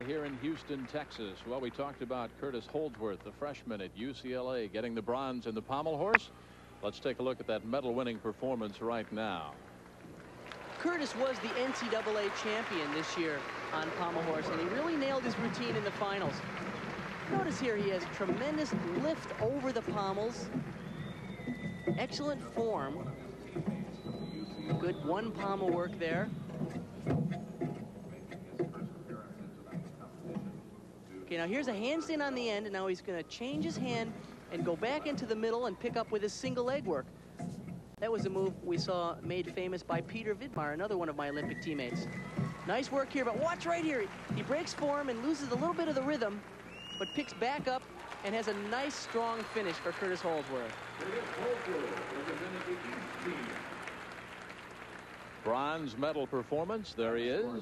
Here in Houston, Texas. Well, we talked about Curtis Holdsworth, the freshman at UCLA, getting the bronze in the pommel horse. Let's take a look at that medal-winning performance right now. Curtis was the NCAA champion this year on pommel horse, and he really nailed his routine in the finals. Notice here he has tremendous lift over the pommels, excellent form, good one pommel work there. Okay, now here's a handstand on the end, and now he's going to change his hand and go back into the middle and pick up with his single leg work. That was a move we saw made famous by Peter Vidmar, another one of my Olympic teammates. Nice work here, but watch right here. He breaks form and loses a little bit of the rhythm, but picks back up and has a nice, strong finish for Curtis Holdsworth. Bronze medal performance. There he is. Now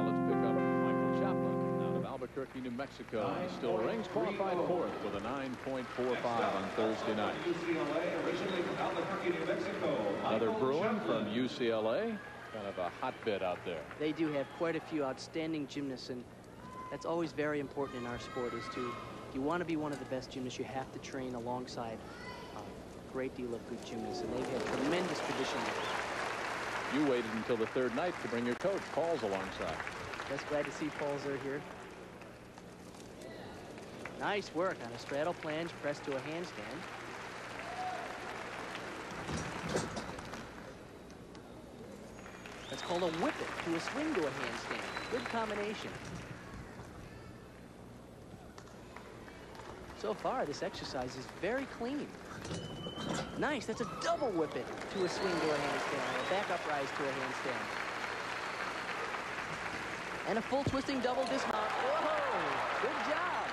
let's pick up Michael Chaplin out of Albuquerque, New Mexico. He still rings qualified fourth with a 9.45 on Thursday night. Another Bruin from UCLA. Kind of a hotbed out there. They do have quite a few outstanding gymnasts, and that's always very important in our sport. Is to, if you want to be one of the best gymnasts, you have to train alongside a great deal of good gymnasts, and they've had tremendous tradition there. You waited until the third night to bring your coach, Paul's, alongside. Just glad to see Paul's here. Nice work on a straddle plunge, press to a handstand. That's called a whip it to a swing to a handstand. Good combination. So far, this exercise is very clean. Nice, that's a double whip it to a swing to a handstand, a back uprise to a handstand. And a full twisting double dismount. Whoa, good job.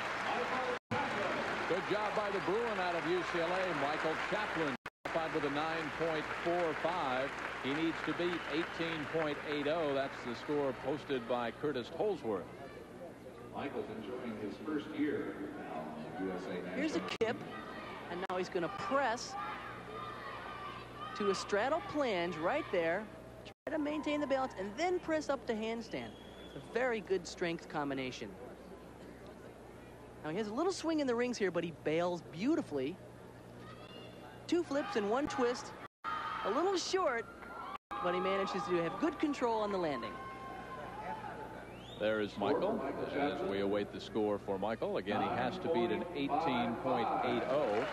Good job by the Bruin out of UCLA, Michael Chaplin, qualified with a 9.45. He needs to beat 18.80. That's the score posted by Curtis Holdsworth. Michael's enjoying his first year now on USA National. Here's a kip, and now he's going to press to a straddle plunge right there. Try to maintain the balance, and then press up to handstand. A very good strength combination. Now he has a little swing in the rings here, but he bails beautifully. 2 flips and 1 twist. A little short, but he manages to have good control on the landing. There is Michael. As we await the score for Michael, again, he has to beat an 18.80,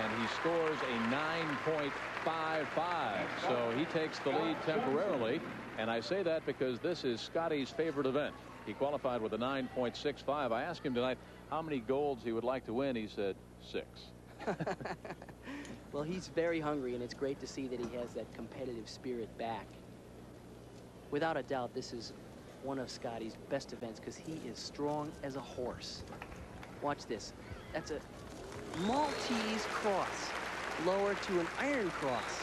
and he scores a 9.55. So he takes the lead temporarily, and I say that because this is Scotty's favorite event. He qualified with a 9.65. I asked him tonight how many golds he would like to win. He said 6. Well, he's very hungry, and it's great to see that he has that competitive spirit back. Without a doubt, this is one of Scotty's best events because he is strong as a horse. Watch this. That's a Maltese cross, lower to an iron cross.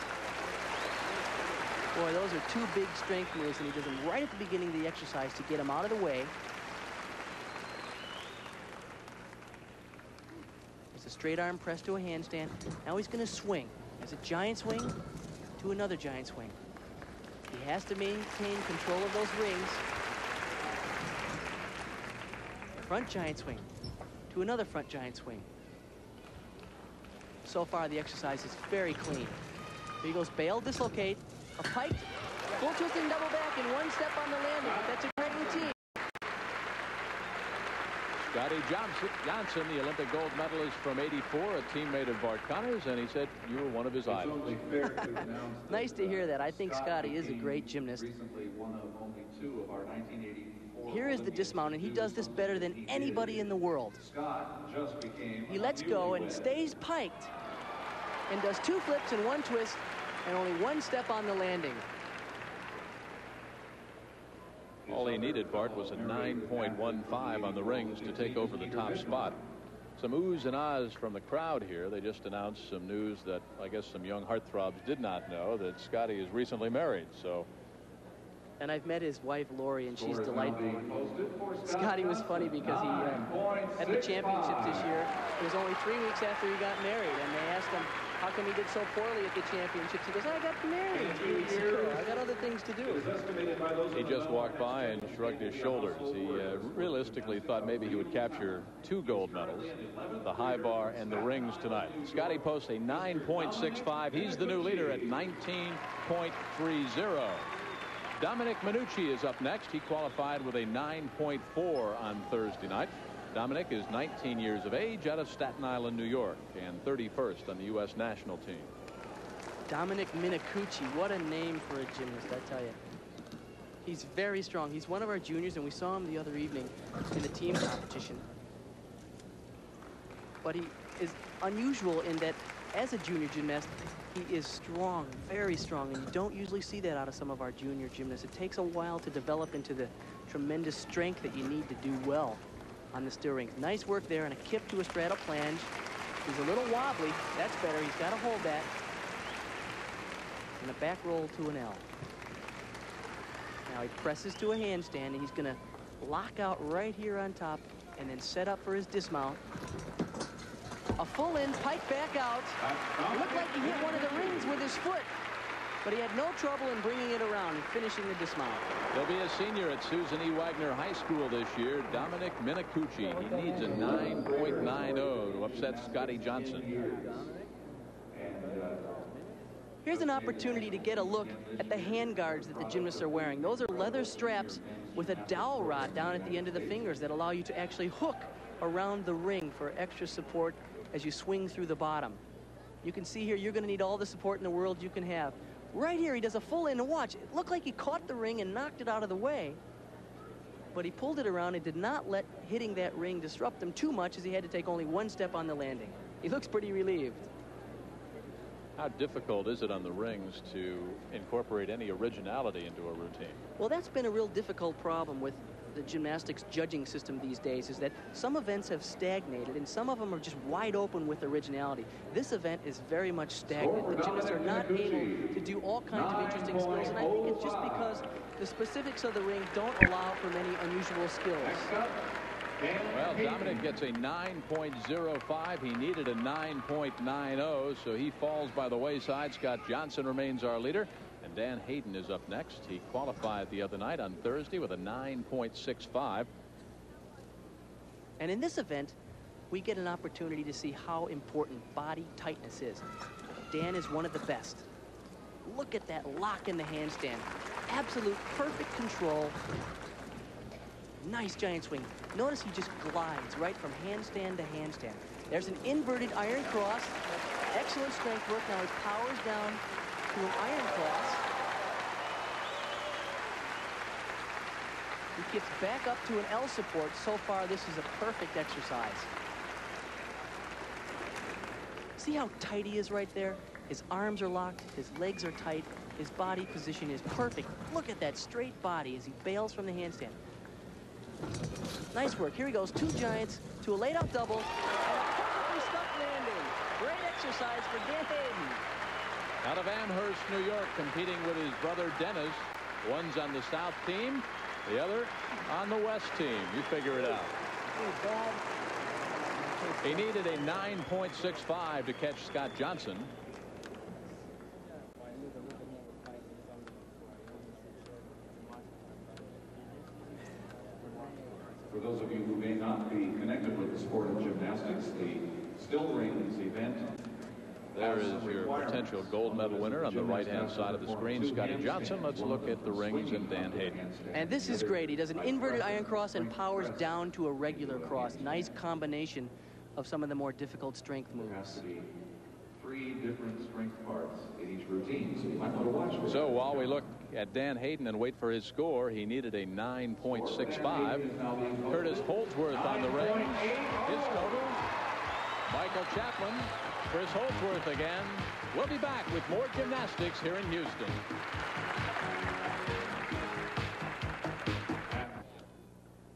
Boy, those are 2 big strength moves, and he does them right at the beginning of the exercise to get him out of the way. There's a straight arm press to a handstand. Now he's going to swing. There's a giant swing to another giant swing. He has to maintain control of those rings. Front giant swing to another front giant swing. So far, the exercise is very clean. Here he goes, bail, dislocate, a pike, full twisting double back, and 1 step on the landing. That's a great routine. Scotty Johnson, the Olympic gold medalist from '84, a teammate of Bart Connors, and he said you were one of his idols. Nice to hear that. I think Scotty is a great gymnast. Here is the dismount, and he does this better than anybody in the world. He lets go and stays piked and does 2 flips and 1 twist and only 1 step on the landing. All he needed, Bart, was a 9.15 on the rings to take over the top spot. Some oohs and ahs from the crowd here. They just announced some news that I guess some young heartthrobs did not know, that Scotty is recently married. So. And I've met his wife, Lori, and she's delightful. Scotty was funny because he, at the championships this year, it was only 3 weeks after he got married, and they asked him, how come he did so poorly at the championships? He goes, I got married 2 weeks ago. I got other things to do. He just walked by and shrugged his shoulders. He realistically thought maybe he would capture 2 gold medals, the high bar and the rings tonight. Scotty posts a 9.65. He's the new leader at 19.30. Dominic Minucci is up next. He qualified with a 9.4 on Thursday night. Dominic is 19 years of age, out of Staten Island, New York, and 31st on the U.S. national team. Dominic Minucci, what a name for a gymnast, I tell you. He's very strong. He's one of our juniors, and we saw him the other evening in the team competition. But he is unusual in that as a junior gymnast, he is strong, very strong, and you don't usually see that out of some of our junior gymnasts. It takes a while to develop into the tremendous strength that you need to do well on the steel rings. Nice work there, and a kip to a straddle flange. He's a little wobbly. That's better. He's got to hold that. And a back roll to an L. Now he presses to a handstand, and he's going to lock out right here on top and then set up for his dismount. A full in, pike back out. It looked like he hit one of the rings with his foot, but he had no trouble in bringing it around and finishing the dismount. He'll be a senior at Susan E. Wagner High School this year. Dominic Minucci. He needs a 9.90 to upset Scotty Johnson. Here's an opportunity to get a look at the hand guards that the gymnasts are wearing. Those are leather straps with a dowel rod down at the end of the fingers that allow you to actually hook around the ring for extra support as you swing through the bottom. You can see here, you're going to need all the support in the world you can have. Right here, he does a full in, and watch. It looked like he caught the ring and knocked it out of the way, but he pulled it around and did not let hitting that ring disrupt him too much, as he had to take only 1 step on the landing. He looks pretty relieved. How difficult is it on the rings to incorporate any originality into a routine? Well, that's been a real difficult problem with the gymnastics judging system these days, is that some events have stagnated and some of them are just wide open with originality. This event is very much stagnant. The gymnasts are not able to do all kinds of interesting skills, and I think it's just because the specifics of the ring don't allow for many unusual skills. Well, Dominic gets a 9.05. He needed a 9.90, so he falls by the wayside. Scott Johnson remains our leader, and Dan Hayden is up next. He qualified the other night on Thursday with a 9.65. And in this event, we get an opportunity to see how important body tightness is. Dan is one of the best. Look at that lock in the handstand. Absolute perfect control. Nice giant swing. Notice he just glides right from handstand to handstand. There's an inverted iron cross. Excellent strength work. Now he powers down to an iron cross. He gets back up to an L support. So far, this is a perfect exercise. See how tight he is right there? His arms are locked. His legs are tight. His body position is perfect. Look at that straight body as he bails from the handstand. Nice work. Here he goes. 2 giants to a laid-out double and a perfectly stuck landing. Great exercise for Dan Hayden. Out of Amherst, New York, competing with his brother Dennis. One's on the South team, the other on the West team. You figure it out. He needed a 9.65 to catch Scott Johnson. For those of you who may not be connected with the sport of gymnastics, the still rings event. There is your potential gold medal winner on the right-hand side of the screen, Scotty Johnson. Let's look at the rings and Dan Hayden. And this is great. He does an inverted iron cross and powers down to a regular cross. Nice combination of some of the more difficult strength moves. 3 different strength parts in each routine, so you might want to watch. So while we look at Dan Hayden and wait for his score, he needed a 9.65. Curtis Holdsworth on the ring. His total. Michael Chaplin. Chris Holdsworth again. We'll be back with more gymnastics here in Houston.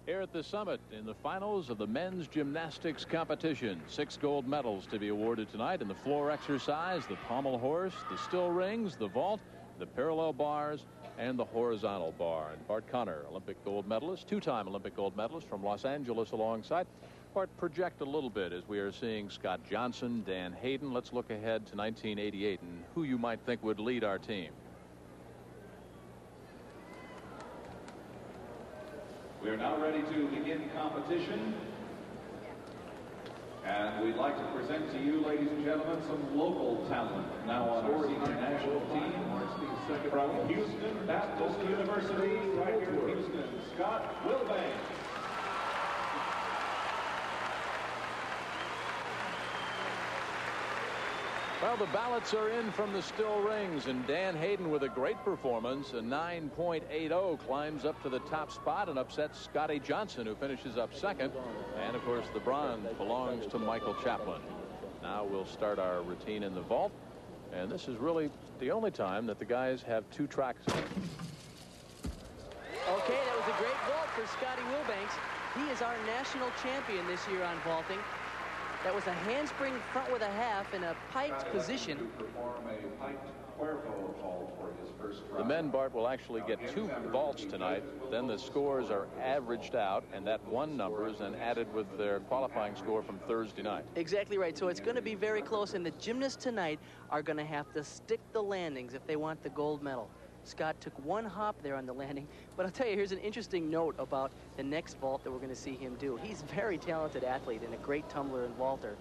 Here at the summit in the finals of the men's gymnastics competition. 6 gold medals to be awarded tonight in the floor exercise, the pommel horse, the still rings, the vault, the parallel bars, and the horizontal bar. And Bart Connor, Olympic gold medalist, 2-time Olympic gold medalist from Los Angeles alongside Bart, project a little bit as we are seeing Scott Johnson, Dan Hayden. Let's look ahead to 1988 and who you might think would lead our team. We are now ready to begin competition. And we'd like to present to you, ladies and gentlemen, some local talent now on our senior national team. From Houston Baptist University, right here in Houston, Scott Wilbanks. Well, the ballots are in from the still rings, and Dan Hayden with a great performance. A 9.80 climbs up to the top spot and upsets Scotty Johnson, who finishes up second. And, of course, the bronze belongs to Michael Chaplin. Now we'll start our routine in the vault. And this is really the only time that the guys have two tracks. Okay, that was a great vault for Scotty Wilbanks. He is our national champion this year on vaulting. That was a handspring front with a half in a piked position. The men, Bart, will actually get two vaults tonight. Then the scores are averaged out, and that one number is then added with their qualifying score from Thursday night. Exactly right. So it's going to be very close, and the gymnasts tonight are going to have to stick the landings if they want the gold medal. Scott took one hop there on the landing, but I'll tell you, here's an interesting note about the next vault that we're going to see him do. He's a very talented athlete and a great tumbler and vaulter.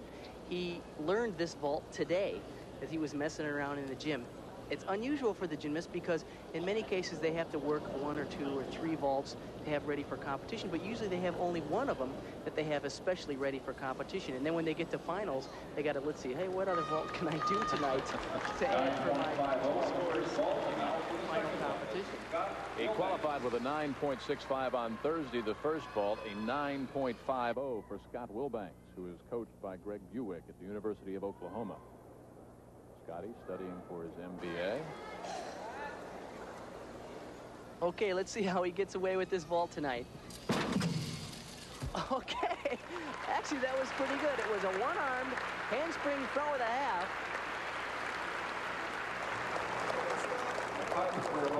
He learned this vault today as he was messing around in the gym. It's unusual for the gymnasts because in many cases they have to work one or two or three vaults to have ready for competition, but usually they have only one of them that they have especially ready for competition. And then when they get to finals, they got to, let's see, hey, what other vault can I do tonight to add for my scores final competition? He qualified with a 9.65 on Thursday, the first vault, a 9.50 for Scott Wilbanks, who is coached by Greg Buick at the University of Oklahoma. Scotty studying for his MBA. Okay, let's see how he gets away with this vault tonight. Okay, actually that was pretty good. It was a one-armed handspring front with a half.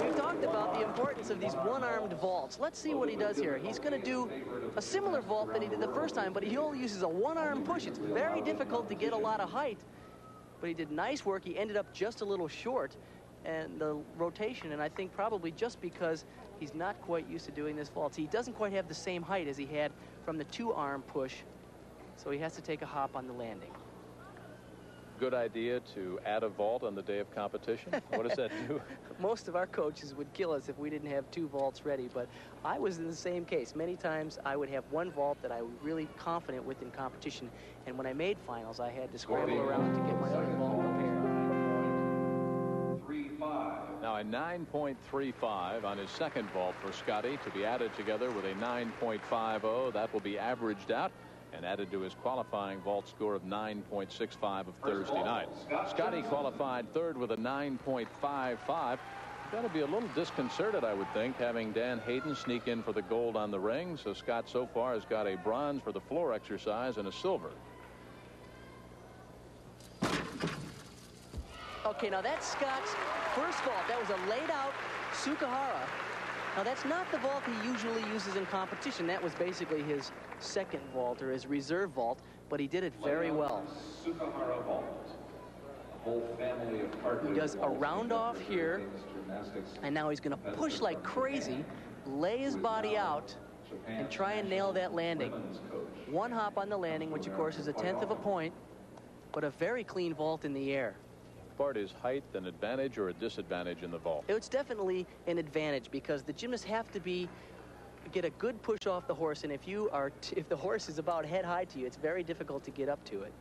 We talked about the importance of these one-armed vaults. Let's see what he does here. He's going to do a similar vault that he did the first time, but he only uses a one-arm push. It's very difficult to get a lot of height, but he did nice work. He ended up just a little short and the rotation, and I think probably just because he's not quite used to doing this vault. He doesn't quite have the same height as he had from the two-arm push, so he has to take a hop on the landing. Good idea to add a vault on the day of competition. What does that do? Most of our coaches would kill us if we didn't have two vaults ready, but I was in the same case. Many times I would have one vault that I was really confident with in competition, and when I made finals, I had to scramble around to get my other vault prepared. Now a 9.35 on his second vault for Scotty to be added together with a 9.50. That will be averaged out and added to his qualifying vault score of 9.65 of Thursday night. Scotty qualified third with a 9.55. Got to be a little disconcerted, I would think, having Dan Hayden sneak in for the gold on the ring. So Scott so far has got a bronze for the floor exercise and a silver. Okay, now that's Scott's first vault. That was a laid-out Sukahara. Now, that's not the vault he usually uses in competition. That was basically his second vault, or his reserve vault, but he did it very well. Sukahara vault. A whole family of partners. He does a round off here, and now he's going to push like crazy, lay his body out, and try and nail that landing. One hop on the landing, which, of course, is a 1/10 of a point, but a very clean vault in the air. Bart, is height an advantage or a disadvantage in the vault? It's definitely an advantage because the gymnasts have to get a good push off the horse, and if the horse is about head high to you, it's very difficult to get up to it.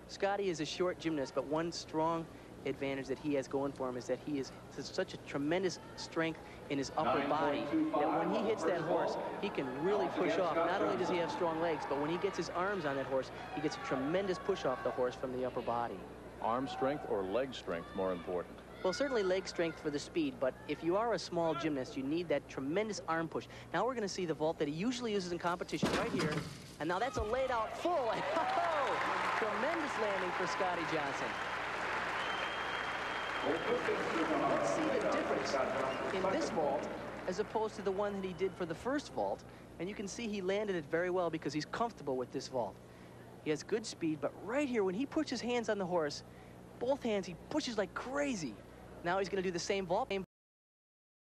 Scotty is a short gymnast, but one strong advantage that he has going for him is that he has such a tremendous strength in his upper body that when he hits that horse, he can really push off. Not only does he have strong legs, but when he gets his arms on that horse, he gets a tremendous push off the horse from the upper body. Arm strength or leg strength more important? Well, certainly leg strength for the speed, but if you are a small gymnast, you need that tremendous arm push. Now we're going to see the vault that he usually uses in competition right here. And now that's a laid out full. Oh, tremendous landing for Scotty Johnson. Let's see the difference in this vault as opposed to the one that he did for the first vault. And you can see he landed it very well because he's comfortable with this vault. He has good speed, but right here, when he puts his hands on the horse, both hands, he pushes like crazy. Now he's going to do the same vault.